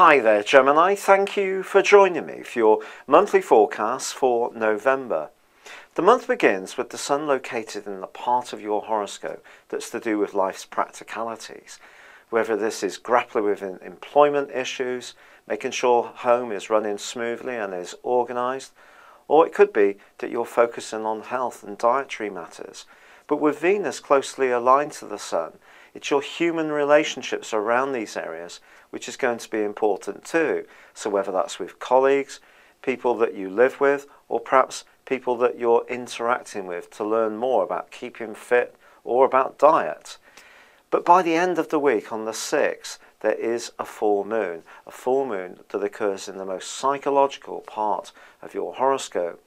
Hi there, Gemini. Thank you for joining me for your monthly forecast for November. The month begins with the Sun located in the part of your horoscope that's to do with life's practicalities. Whether this is grappling with employment issues, making sure home is running smoothly and is organised, or it could be that you're focusing on health and dietary matters. But with Venus closely aligned to the Sun, it's your human relationships around these areas which is going to be important too. So whether that's with colleagues, people that you live with, or perhaps people that you're interacting with to learn more about keeping fit or about diet. But by the end of the week, on the 6th, there is a full moon that occurs in the most psychological part of your horoscope.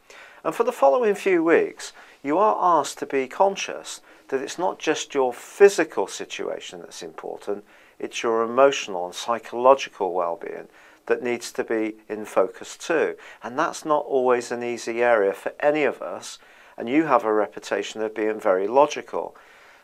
And for the following few weeks, you are asked to be conscious that it's not just your physical situation that's important, it's your emotional and psychological well-being that needs to be in focus too. And that's not always an easy area for any of us, and you have a reputation of being very logical.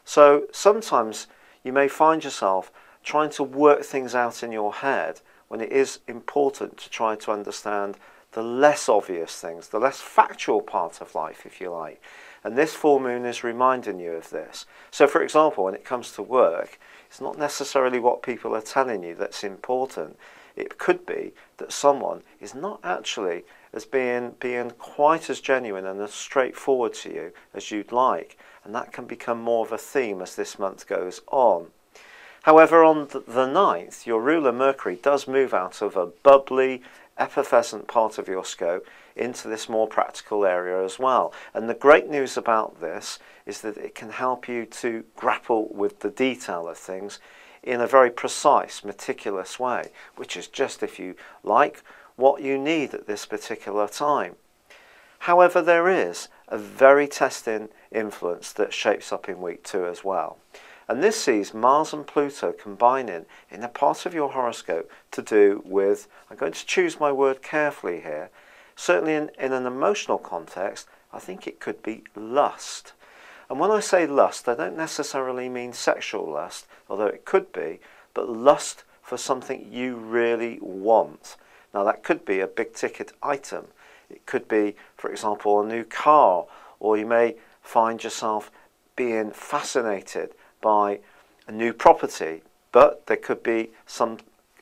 So sometimes you may find yourself trying to work things out in your head when it is important to try to understand the less obvious things, the less factual part of life, if you like. And this full moon is reminding you of this. So for example, when it comes to work, it's not necessarily what people are telling you that's important. It could be that someone is not actually as being quite as genuine and as straightforward to you as you'd like. And that can become more of a theme as this month goes on. However, on the 9th, your ruler Mercury does move out of a bubbly, effervescent part of your scope into this more practical area as well. And the great news about this is that it can help you to grapple with the detail of things in a very precise, meticulous way, which is just, if you like, what you need at this particular time. However, there is a very testing influence that shapes up in week 2 as well. And this sees Mars and Pluto combining in a part of your horoscope to do with, I'm going to choose my word carefully here, certainly in an emotional context, I think it could be lust. And when I say lust, I don't necessarily mean sexual lust, although it could be, but lust for something you really want. Now that could be a big ticket item. It could be, for example, a new car, or you may find yourself being fascinated by a new property, but there could be some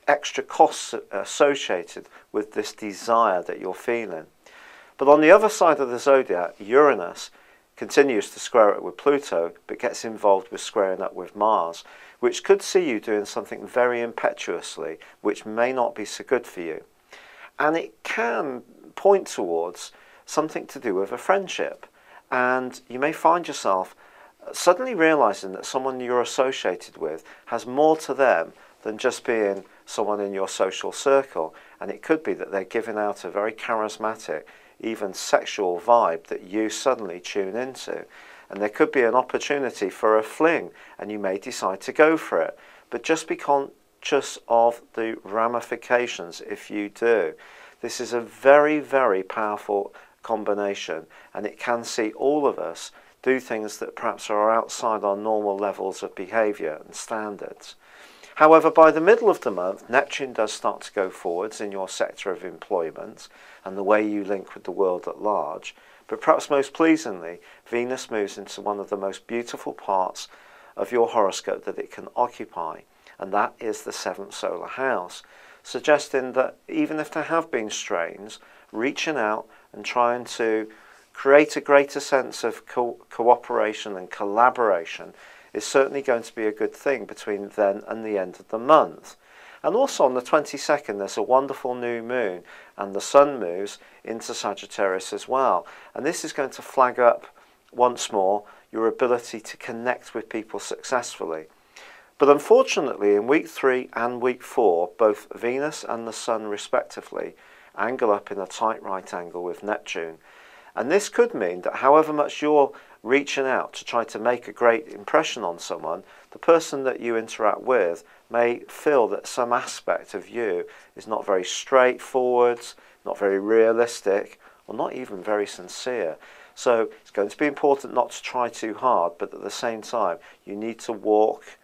extra costs associated with this desire that you're feeling. But on the other side of the zodiac, Uranus continues to square it with Pluto, but gets involved with squaring up with Mars, which could see you doing something very impetuously, which may not be so good for you. And it can point towards something to do with a friendship. And you may find yourself suddenly realizing that someone you're associated with has more to them than just being someone in your social circle. And it could be that they're giving out a very charismatic, even sexual vibe that you suddenly tune into. And there could be an opportunity for a fling, and you may decide to go for it. But just be conscious of the ramifications if you do. This is a very, very powerful combination, and it can see all of us do things that perhaps are outside our normal levels of behaviour and standards. However, by the middle of the month, Neptune does start to go forwards in your sector of employment and the way you link with the world at large. But perhaps most pleasingly, Venus moves into one of the most beautiful parts of your horoscope that it can occupy, and that is the 7th solar house, suggesting that even if there have been strains, reaching out and trying to create a greater sense of cooperation and collaboration is certainly going to be a good thing between then and the end of the month. And also on the 22nd, there's a wonderful new moon, and the Sun moves into Sagittarius as well. And this is going to flag up once more your ability to connect with people successfully. But unfortunately, in week 3 and week 4, both Venus and the Sun respectively angle up in a tight right angle with Neptune. And this could mean that however much you're reaching out to try to make a great impression on someone, the person that you interact with may feel that some aspect of you is not very straightforward, not very realistic, or not even very sincere. So it's going to be important not to try too hard, but at the same time, you need to walk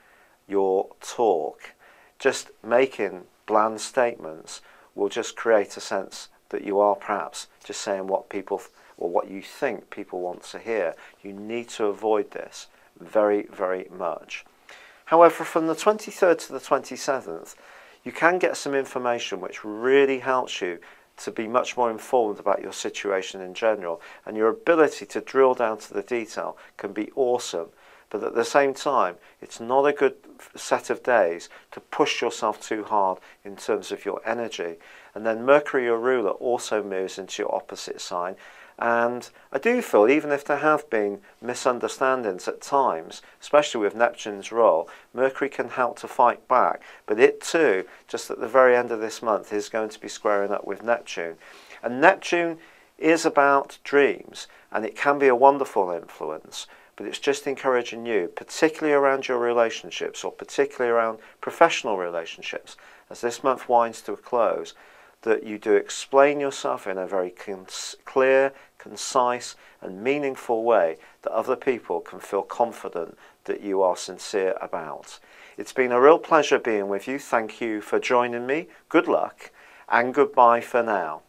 your talk. Just making bland statements will just create a sense that you are perhaps just saying what people or what you think people want to hear. You need to avoid this very, very much. However, from the 23rd to the 27th, you can get some information which really helps you to be much more informed about your situation in general, and your ability to drill down to the detail can be awesome. But at the same time, it's not a good set of days to push yourself too hard in terms of your energy. And then Mercury, your ruler, also moves into your opposite sign. And I do feel, even if there have been misunderstandings at times, especially with Neptune's role, Mercury can help to fight back. But it too, just at the very end of this month, is going to be squaring up with Neptune. And Neptune is about dreams, and it can be a wonderful influence. But it's just encouraging you, particularly around your relationships, or particularly around professional relationships, as this month winds to a close, that you do explain yourself in a very clear, concise and meaningful way that other people can feel confident that you are sincere about. It's been a real pleasure being with you. Thank you for joining me. Good luck and goodbye for now.